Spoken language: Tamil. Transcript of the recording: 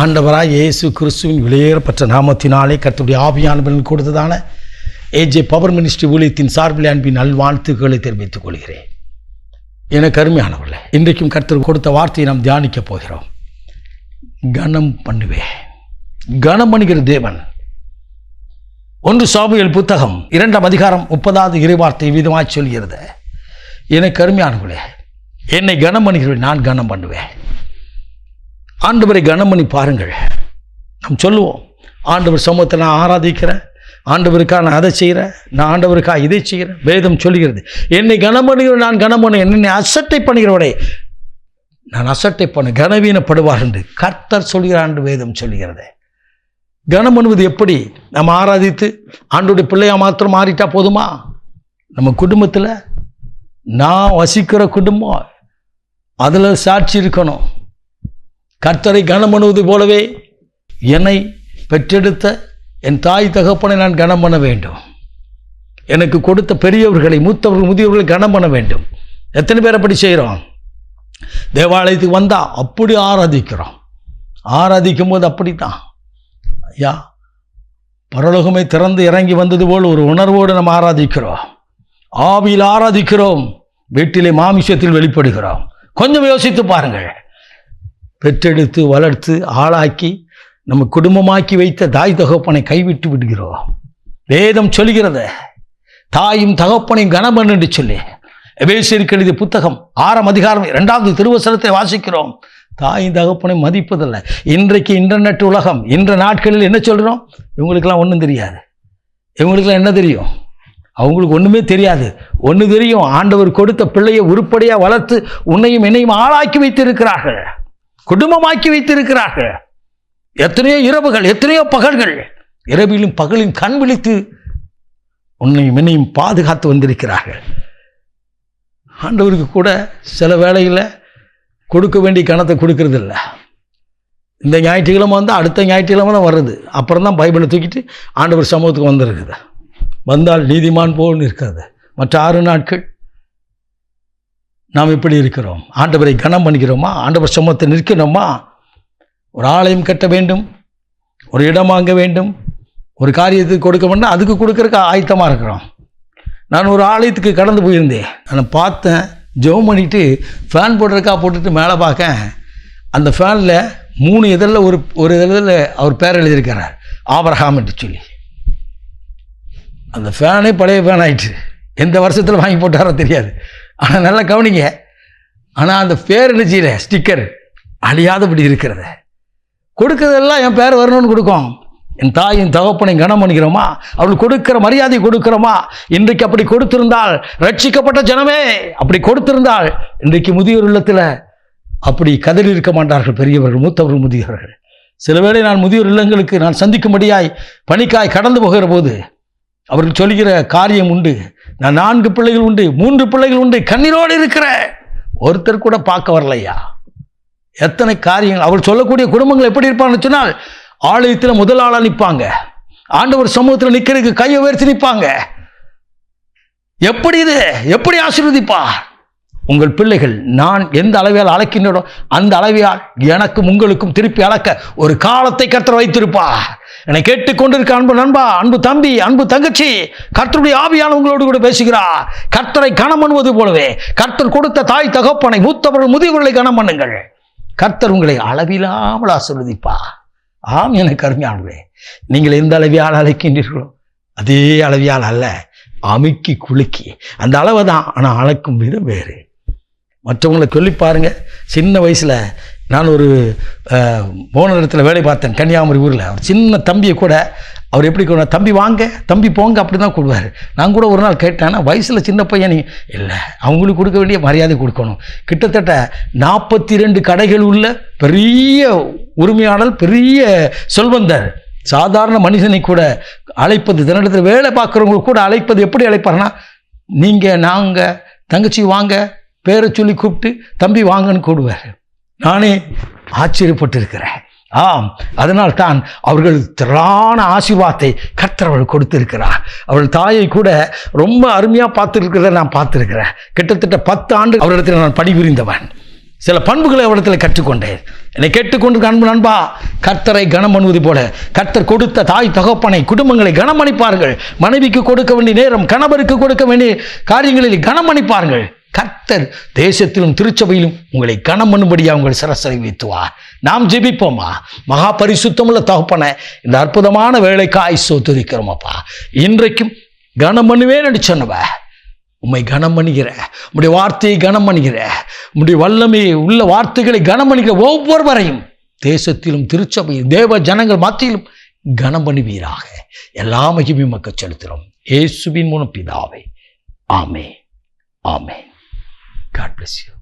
ஆண்டவராய் இயேசு கிறிஸ்துவின் விலையேறப்பட்ட நாமத்தினாலே கர்த்தருடைய ஆவியானவர்கள் கொடுத்ததான ஏஜே பவர் மினிஸ்ட்ரி ஊழியத்தின் சார்பில் அன்பின் நல்வாழ்த்துக்களை தெரிவித்துக் கொள்கிறேன். எனக்கு அருமையானவர்களே, இன்றைக்கும் கர்த்தர் கொடுத்த வார்த்தையை நாம் தியானிக்கப் போகிறோம். கனம் பண்ணுவேன். கனம் பண்ணுகிற தேவன். 1 சாமுவேல் புத்தகம் 2ஆம் அதிகாரம் 30வது இறைவார்த்தை விதமாய் சொல்கிறது. எனக்கு அருமையானவர்களே, என்னை கனம் பண்ணுகிறவன் நான் கனம் பண்ணுவேன். ஆண்டவரை கனம் பண்ணி பாருங்கள். நாம் சொல்லுவோம், ஆண்டவர் சமூகத்தை நான் ஆராதிக்கிறேன், ஆண்டவருக்காக நான் அதை செய்கிறேன், நான் ஆண்டவருக்காக இதை செய்கிறேன். வேதம் சொல்லுகிறது, என்னை கனம் பண்ணுகிறவன் நான் கனம் பண்ண, என்னை அசட்டை பண்ணுகிறவனே நான் அசட்டை பண்ண கனவீனப்படுவார் என்று கர்த்தர் சொல்கிறார் என்று வேதம் சொல்லுகிறது. கனம் பண்ணுவது எப்படி? நம்ம ஆராதித்து ஆண்டோடைய பிள்ளையா மாத்திரம் மாறிட்டா போதுமா? நம்ம குடும்பத்தில் நான் வசிக்கிற குடும்பம் அதில் சாட்சி இருக்கணும். கர்த்தரை கனம் பண்ணுவது போலவே என்னை பெற்றெடுத்த என் தாய் தகப்பனை நான் கனம் பண்ண வேண்டும். எனக்கு கொடுத்த பெரியவர்களை, மூத்தவர்கள், முதியவர்களை கனம் பண்ண வேண்டும். எத்தனை பேர் அப்படி செய்கிறோம்? தேவாலயத்துக்கு வந்தால் அப்படி ஆராதிக்கிறோம். ஆராதிக்கும் போது அப்படித்தான் ஐயா, பரலோகமே திறந்து இறங்கி வந்தது போல் ஒரு உணர்வோடு நம்ம ஆராதிக்கிறோம். ஆவியில் ஆராதிக்கிறோம், வீட்டிலே மாமிசத்தில் வெளிப்படுகிறோம். கொஞ்சம் யோசித்து பாருங்கள். பெற்றெடுத்து வளர்த்து ஆளாக்கி நம்ம குடும்பமாக்கி வைத்த தாய் தகப்பனை கைவிட்டு விடுகிறோம். வேதம் சொல்கிறது, தாயும் தகப்பனையும் கனமன் என்று சொல்லி எபேசியருக்கு எழுதிய புத்தகம் 6ஆம் அதிகாரம் 2வது திருவசனத்தை வாசிக்கிறோம். தாயும் தகப்பனை மதிப்பதில்லை. இன்றைக்கு இன்டர்நெட் உலகம், இன்ற நாட்களில் என்ன சொல்கிறோம்? இவங்களுக்கெல்லாம் ஒன்றும் தெரியாது. இவங்களுக்கெல்லாம் என்ன தெரியும்? அவங்களுக்கு ஒன்றுமே தெரியாது. ஒன்று தெரியும், ஆண்டவர் கொடுத்த பிள்ளையை உருப்படியாக வளர்த்து உன்னையும் என்னையும் ஆளாக்கி வைத்திருக்கிறார்கள், குடும்பமாக்கி வைத்திருக்கிறார்கள். எத்தனையோ இரவுகள், எத்தனையோ பகல்கள், இரவிலும் பகலிலும் கண் விழித்து உன்னையும் என்னையும் பாதுகாத்து வந்திருக்கிறார்கள். ஆண்டவருக்கு கூட சில வேளையில் கொடுக்க வேண்டிய கணத்தை கொடுக்கறதில்ல. இந்த ஞாயிற்றுக்கிழமை வந்தால் அடுத்த ஞாயிற்றுக்கிழமை தான் வருது. அப்புறம் தான் பைபிளை தூக்கிட்டு ஆண்டவர் சமூகத்துக்கு வந்துருக்குது. வந்தால் நீதிமான் போல் இருக்கிறது. மற்ற 6 நாட்கள் நாம் எப்படி இருக்கிறோம்? ஆண்டவரை கனம் பண்ணிக்கிறோமா? ஆண்டவர் சமூகத்தை நிற்கணுமா? ஒரு ஆலயம் கட்ட வேண்டும், ஒரு இடம் வாங்க வேண்டும், ஒரு காரியத்துக்கு கொடுக்க வேண்டும், அதுக்கு கொடுக்கறதுக்கு ஆயத்தமாக இருக்கிறோம். நான் ஒரு ஆலயத்துக்கு கடந்து போயிருந்தேன். நான் பார்த்தேன், ஜெபம் பண்ணிட்டு ஃபேன் போடுறதுக்காக போட்டுட்டு மேலே பார்க்க, அந்த ஃபேனில் 3 இதழில் ஒரு இதழில் அவர் பேர் எழுதியிருக்கிறார், ஆபிரகாம் என்று சொல்லி. அந்த ஃபேனே பழைய ஃபேன் ஆயிடுச்சு. எந்த வருஷத்தில் வாங்கி போட்டாரோ தெரியாது. ஆனால் நல்லா கவனிங்க, ஆனால் அந்த பேர் எழுச்சியில் ஸ்டிக்கர் அழியாதபடி இருக்கிறத. கொடுக்கறதெல்லாம் என் பேர் வரணும்னு கொடுக்கும். என் தாயின் தகப்பனை கனம் பண்ணிக்கிறோமா? அவளுக்கு கொடுக்கிற மரியாதை கொடுக்கிறோமா? இன்றைக்கு அப்படி கொடுத்திருந்தால், ரட்சிக்கப்பட்ட ஜனமே அப்படி கொடுத்திருந்தால், இன்றைக்கு முதியோர் இல்லத்தில் அப்படி கதறி இருக்க மாட்டார்கள். பெரியவர்கள், மூத்தவர்கள், முதியவர்கள். சில வேளை நான் முதியோர் இல்லங்களுக்கு நான் சந்திக்கும்படியாய் பணிக்காய் கடந்து போகிற போது அவர்கள் சொல்கிற காரியம் உண்டு. நான் 4 பிள்ளைகள் உண்டு, 3 பிள்ளைகள் உண்டு, கண்ணீரோடு இருக்கிற ஒருத்தர் கூட பார்க்க வரலையா? எத்தனை காரியங்கள்! அவள் சொல்லக்கூடிய குடும்பங்கள் எப்படி இருப்பாங்கன்னு சொன்னால், ஆலயத்தில் முதல் ஆளாக நிற்பாங்க, ஆண்டவர் சமூகத்தில் நிற்கிறதுக்கு கையை உயர்த்தி நிற்பாங்க. எப்படி இது? எப்படி ஆசீர்வதிப்பார்? உங்கள் பிள்ளைகள் நான் எந்த அளவையால் அளக்கின்றோ அந்த அளவையால் எனக்கும் உங்களுக்கும் திருப்பி அளக்க ஒரு காலத்தை கர்த்தர் வைத்திருப்பார். என்னை கேட்டுக்கொண்டிருக்க அன்பு நண்பா, அன்பு தம்பி, அன்பு தங்கச்சி, கர்த்தருடைய ஆவியானவங்களோடு கூட பேசுகிறார். கர்த்தரை கனம் பண்ணுவது போலவே கர்த்தர் கொடுத்த தாய் தகப்பனை, மூத்தவர்கள், முதியவர்களை கனம் பண்ணுங்கள். கர்த்தர் உங்களை அளவில்லாமல் ஆசீர்வதிப்பார். ஆம், எனக்கு அருமையானவர்களே, நீங்கள் எந்த அளவியால் அழைக்கின்றீர்களோ அதே அளவியால் அல்ல, அமுக்கி குலுக்கி அந்த அளவை தான். ஆனால் அழைக்கும் விதம் வேறு. மற்றவங்களை சொல்லி பாருங்க. சின்ன வயசில் நான் ஒரு போன இடத்துல வேலை பார்த்தேன், கன்னியாகுமரி ஊரில். அவர் சின்ன தம்பியை கூட அவர் எப்படி கூடுவார்? தம்பி வாங்க, தம்பி போங்க, அப்படி தான் கூடுவார். நான் கூட ஒரு நாள் கேட்டேன்னா, வயசில் சின்ன பையன் நீ இல்லை, அவங்களுக்கு கொடுக்க வேண்டிய மரியாதை கொடுக்கணும். கிட்டத்தட்ட 42 கடைகள் உள்ள பெரிய உரிமையாளர், பெரிய செல்வந்தர். சாதாரண மனிதனை கூட அழைப்பது, தினத்தில் வேலை பார்க்குறவங்களுக்கு கூட அழைப்பது எப்படி அழைப்பார்னா, நீங்கள், நாங்கள், தங்கச்சி வாங்க, பேரை சொல்லி கூப்பிட்டு தம்பி வாங்கன்னு கூடுவார். நானே ஆச்சரியப்பட்டிருக்கிறேன். ஆம், அதனால் தான் அவர்கள் திரளான ஆசீர்வாதத்தை கர்த்தர் அவள் கொடுத்திருக்கிறார். அவள் தாயை கூட ரொம்ப அருமையாக பார்த்துருக்கிறத நான் பார்த்துருக்கிறேன். கிட்டத்தட்ட 10 ஆண்டு அவரிடத்தில் நான் பணிபுரிந்தவன். சில பண்புகளை அவரிடத்தில் கற்றுக்கொண்டேன். என்னை கேட்டுக்கொண்டு அன்பு நண்பா, கர்த்தரை கனம் பண்ணுவது போல கர்த்தர் கொடுத்த தாய் தகப்பனை குடும்பங்களை கனமணிப்பார்கள். மனைவிக்கு கொடுக்க வேண்டிய நேரம், கணவருக்கு கொடுக்க வேண்டிய காரியங்களில் கனமணிப்பார்கள். கர்த்தர் தேசத்திலும் திருச்சபையிலும் உங்களை கனம் பண்ணும்படியாக உங்கள் சிரசரை வைத்துவார். நாம் ஜெபிப்போமா? மகா பரிசுத்தமுள்ள தகப்பனை, இந்த அற்புதமான வேலைக்காய் சோத்திருக்கிறோம் அப்பா. இன்றைக்கும் கனம் பண்ணுவேன் என்று சொன்னவ உம்மை கனம் பண்ணுகிற, உம்முடைய வார்த்தையை கனம் பண்ணுகிற, உம்முடைய வல்லமை உள்ள வார்த்தைகளை கனம் பண்ணுகிற ஒவ்வொருவரையும் தேசத்திலும் திருச்சபையில் தேவ ஜனங்கள் மத்தியிலும் கனம் பண்ணுவீராக. எல்லா மகிமையும் மக்கள் செலுத்துகிறோம் இயேசுவின் மூலம் பிதாவே. ஆமென். ஆமென். God bless you.